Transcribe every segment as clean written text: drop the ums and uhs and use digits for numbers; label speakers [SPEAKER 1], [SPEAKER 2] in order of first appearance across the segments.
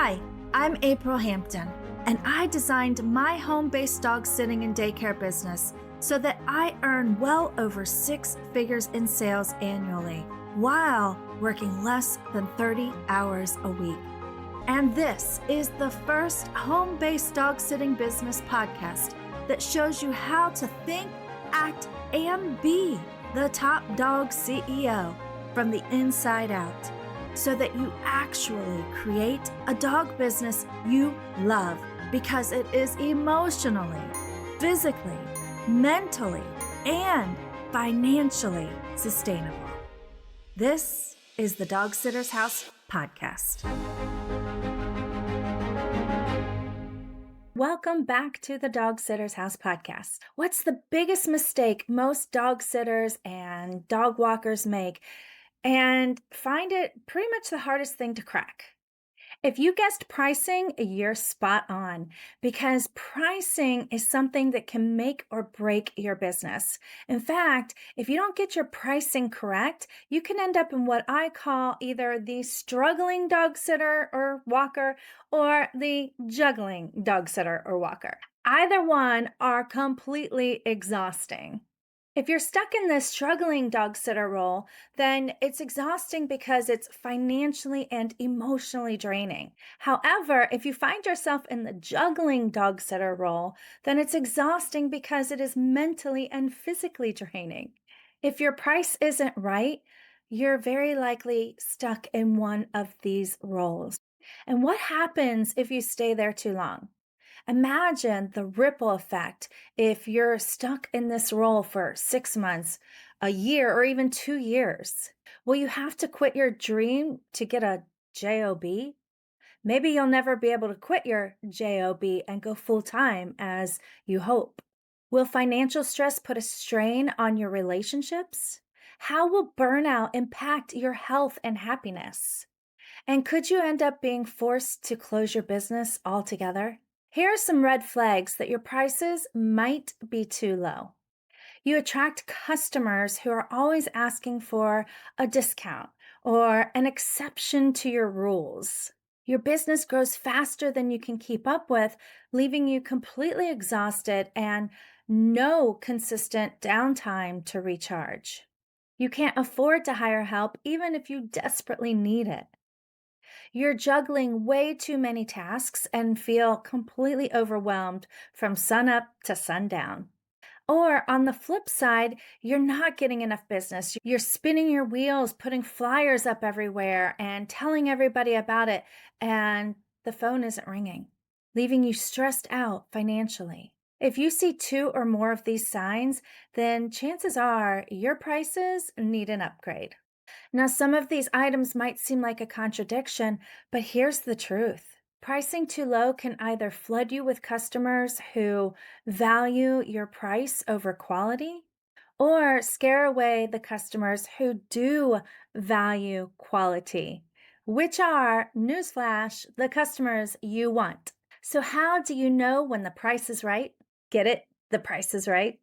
[SPEAKER 1] Hi, I'm April Hampton, and I designed my home-based dog sitting and daycare business so that I earn well over 6 figures in sales annually while working less than 30 hours a week. And this is the first home-based dog sitting business podcast that shows you how to think, act, and be the top dog CEO from the inside out, so that you actually create a dog business you love because it is emotionally, physically, mentally, and financially sustainable. This is the Dog Sitter's House podcast. Welcome back to the Dog Sitter's House podcast. What's the biggest mistake most dog sitters and dog walkers make, and find it pretty much the hardest thing to crack? If you guessed pricing, you're spot on, because pricing is something that can make or break your business. In fact, if you don't get your pricing correct, you can end up in what I call either the struggling dog sitter or walker or the juggling dog sitter or walker. Either one are completely exhausting. If you're stuck in this struggling dog sitter role, then it's exhausting because it's financially and emotionally draining. However, if you find yourself in the juggling dog sitter role, then it's exhausting because it is mentally and physically draining. If your price isn't right, you're very likely stuck in one of these roles. And what happens if you stay there too long? Imagine the ripple effect if you're stuck in this role for 6 months, a year, or even 2 years. Will you have to quit your dream to get a job? Maybe you'll never be able to quit your job and go full time as you hope. Will financial stress put a strain on your relationships? How will burnout impact your health and happiness? And could you end up being forced to close your business altogether? Here are some red flags that your prices might be too low. You attract customers who are always asking for a discount or an exception to your rules. Your business grows faster than you can keep up with, leaving you completely exhausted and no consistent downtime to recharge. You can't afford to hire help even if you desperately need it. You're juggling way too many tasks and feel completely overwhelmed from sunup to sundown. Or on the flip side, you're not getting enough business. You're spinning your wheels, putting flyers up everywhere and telling everybody about it, and the phone isn't ringing, leaving you stressed out financially. If you see 2 or more of these signs, then chances are your prices need an upgrade. Now, some of these items might seem like a contradiction, but here's the truth. Pricing too low can either flood you with customers who value your price over quality, or scare away the customers who do value quality, which are, newsflash, the customers you want. So how do you know when the price is right? Get it? The price is right.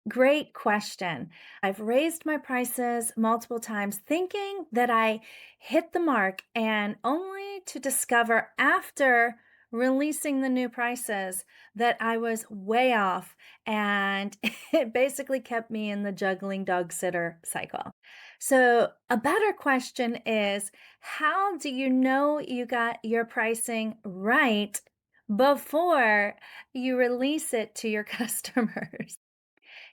[SPEAKER 1] Great question. I've raised my prices multiple times thinking that I hit the mark, and only to discover after releasing the new prices that I was way off, and it basically kept me in the juggling dog sitter cycle. So, a better question is, how do you know you got your pricing right before you release it to your customers?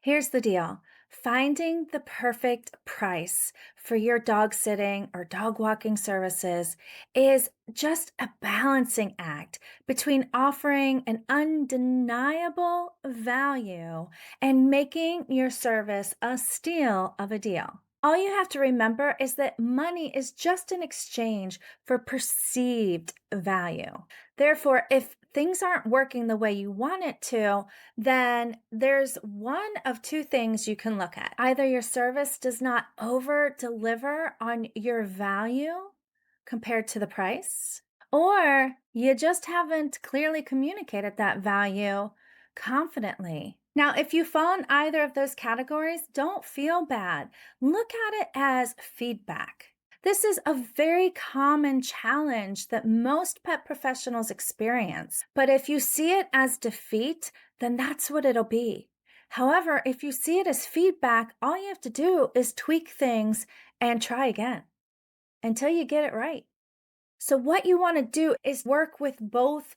[SPEAKER 1] Here's the deal. Finding the perfect price for your dog sitting or dog walking services is just a balancing act between offering an undeniable value and making your service a steal of a deal. All you have to remember is that money is just an exchange for perceived value. Therefore, if things aren't working the way you want it to, then there's one of 2 things you can look at. Either your service does not over deliver on your value compared to the price, or you just haven't clearly communicated that value confidently. Now, if you fall in either of those categories, don't feel bad. Look at it as feedback. This is a very common challenge that most pet professionals experience. But if you see it as defeat, then that's what it'll be. However, if you see it as feedback, all you have to do is tweak things and try again until you get it right. So, what you want to do is work with both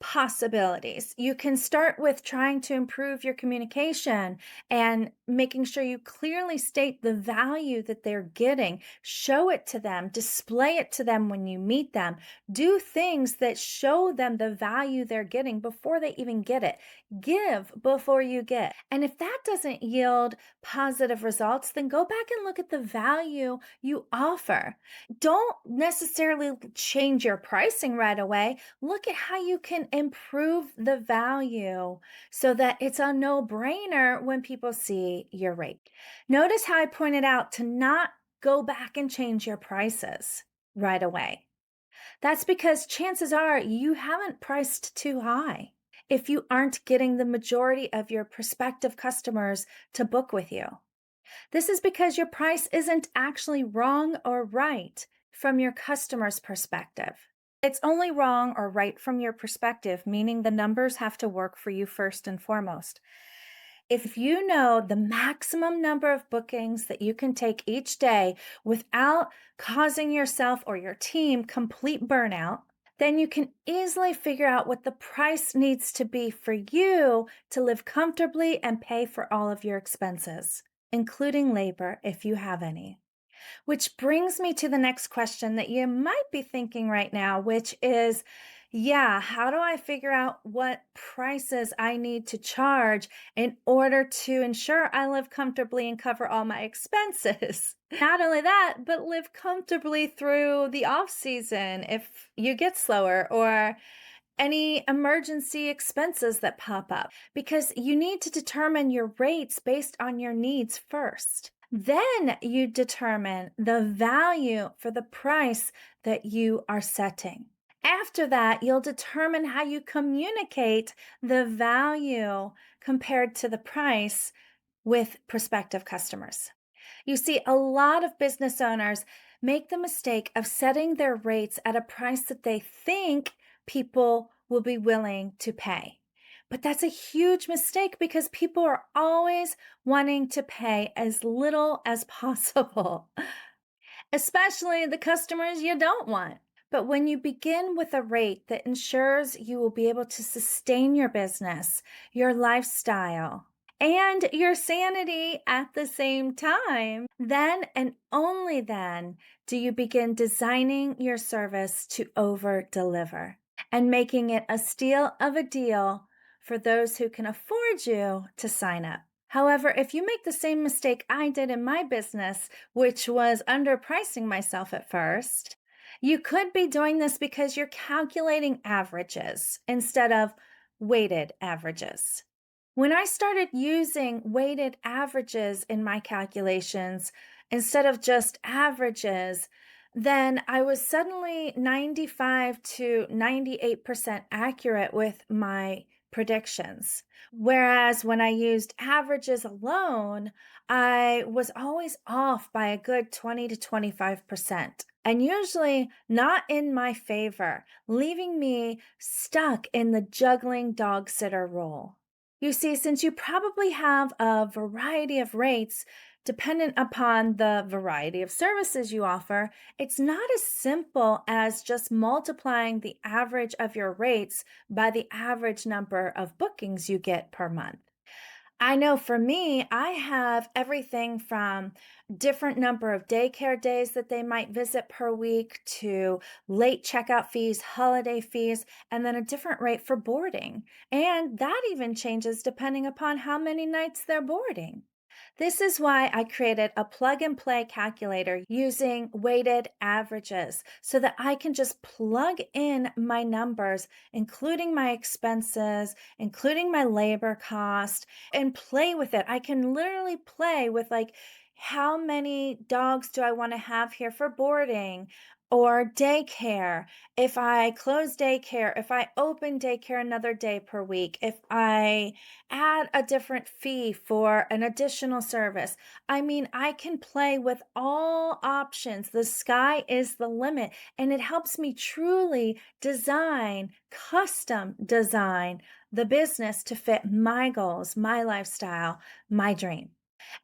[SPEAKER 1] possibilities. You can start with trying to improve your communication and making sure you clearly state the value that they're getting. Show it to them, display it to them when you meet them. Do things that show them the value they're getting before they even get it. Give before you get. And if that doesn't yield positive results, then go back and look at the value you offer. Don't necessarily change your pricing right away. Look at how you can improve the value so that it's a no brainer when people see your rate. Notice how I pointed out to not go back and change your prices right away. That's because chances are you haven't priced too high if you aren't getting the majority of your prospective customers to book with you. This is because your price isn't actually wrong or right from your customer's perspective. It's only wrong or right from your perspective, meaning the numbers have to work for you first and foremost. If you know the maximum number of bookings that you can take each day without causing yourself or your team complete burnout, then you can easily figure out what the price needs to be for you to live comfortably and pay for all of your expenses, including labor if you have any. Which brings me to the next question that you might be thinking right now, which is, yeah, how do I figure out what prices I need to charge in order to ensure I live comfortably and cover all my expenses? Not only that, but live comfortably through the off season if you get slower or any emergency expenses that pop up, because you need to determine your rates based on your needs first. Then you determine the value for the price that you are setting. After that, you'll determine how you communicate the value compared to the price with prospective customers. You see, a lot of business owners make the mistake of setting their rates at a price that they think people will be willing to pay. But that's a huge mistake because people are always wanting to pay as little as possible, especially the customers you don't want. But when you begin with a rate that ensures you will be able to sustain your business, your lifestyle, and your sanity at the same time, then and only then do you begin designing your service to over deliver and making it a steal of a deal for those who can afford you to sign up. However, if you make the same mistake I did in my business, which was underpricing myself at first, you could be doing this because you're calculating averages instead of weighted averages. When I started using weighted averages in my calculations instead of just averages, then I was suddenly 95 to 98% accurate with my predictions. Whereas when I used averages alone, I was always off by a good 20 to 25%, and usually not in my favor, leaving me stuck in the juggling dog sitter role. You see, since you probably have a variety of rates dependent upon the variety of services you offer, it's not as simple as just multiplying the average of your rates by the average number of bookings you get per month. I know for me, I have everything from different number of daycare days that they might visit per week to late checkout fees, holiday fees, and then a different rate for boarding. And that even changes depending upon how many nights they're boarding. This is why I created a plug and play calculator using weighted averages so that I can just plug in my numbers, including my expenses, including my labor cost, and play with it. I can literally play with, like, how many dogs do I want to have here for boarding? Or daycare. If I close daycare, if I open daycare another day per week, if I add a different fee for an additional service, I mean, I can play with all options. The sky is the limit, and it helps me truly custom design the business to fit my goals, my lifestyle, my dream.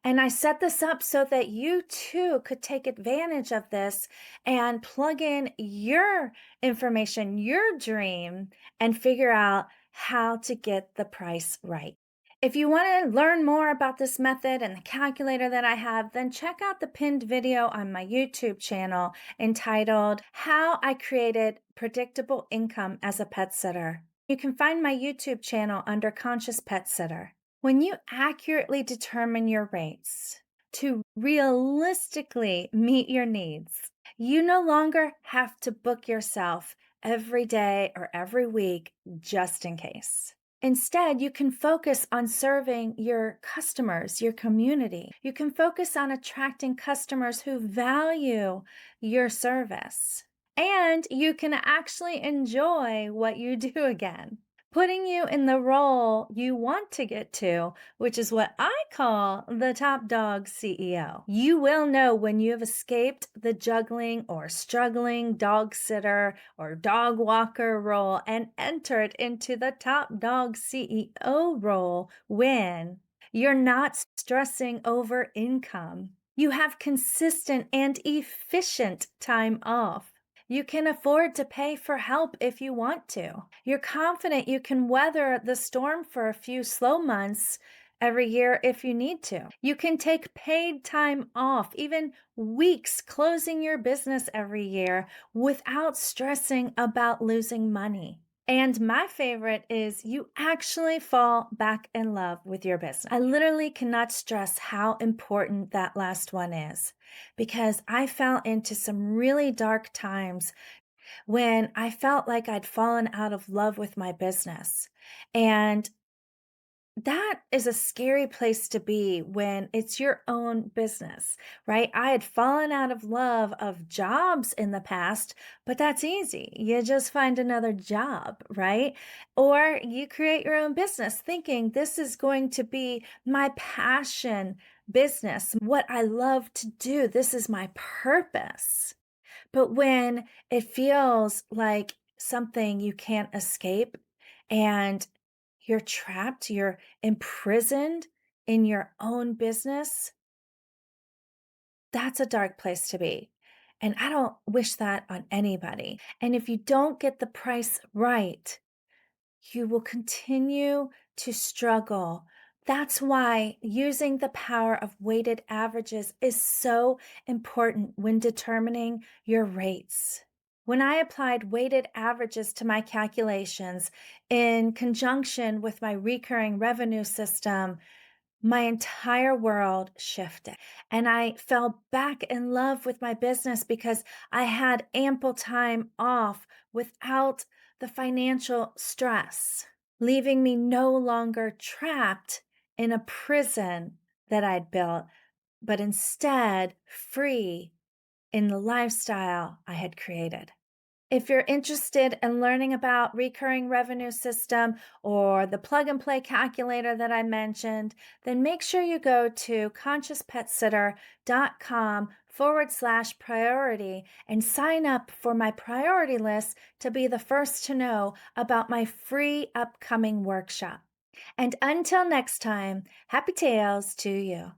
[SPEAKER 1] And I set this up so that you too could take advantage of this and plug in your information, your dream, and figure out how to get the price right. If you want to learn more about this method and the calculator that I have, then check out the pinned video on my YouTube channel entitled How I Created Predictable Income as a Pet Sitter. You can find my YouTube channel under Conscious Pet Sitter. When you accurately determine your rates to realistically meet your needs, you no longer have to book yourself every day or every week just in case. Instead, you can focus on serving your customers, your community. You can focus on attracting customers who value your service. And you can actually enjoy what you do again, putting you in the role you want to get to, which is what I call the top dog CEO. You will know when you have escaped the juggling or struggling dog sitter or dog walker role and entered into the top dog CEO role when you're not stressing over income. You have consistent and efficient time off. You can afford to pay for help if you want to. You're confident you can weather the storm for a few slow months every year if you need to. You can take paid time off, even weeks closing your business every year without stressing about losing money. And my favorite is you actually fall back in love with your business. I literally cannot stress how important that last one is, because I fell into some really dark times when I felt like I'd fallen out of love with my business. And that is a scary place to be when it's your own business, right? I had fallen out of love of jobs in the past, but that's easy. You just find another job, right? Or you create your own business thinking this is going to be my passion business, what I love to do. This is my purpose. But when it feels like something you can't escape and you're trapped, you're imprisoned in your own business, that's a dark place to be. And I don't wish that on anybody. And if you don't get the price right, you will continue to struggle. That's why using the power of weighted averages is so important when determining your rates. When I applied weighted averages to my calculations in conjunction with my recurring revenue system, my entire world shifted. And I fell back in love with my business because I had ample time off without the financial stress, leaving me no longer trapped in a prison that I'd built, but instead free in the lifestyle I had created. If you're interested in learning about recurring revenue system or the plug and play calculator that I mentioned, then make sure you go to consciouspetsittercom/priority and sign up for my priority list to be the first to know about my free upcoming workshop. And until next time, happy tails to you.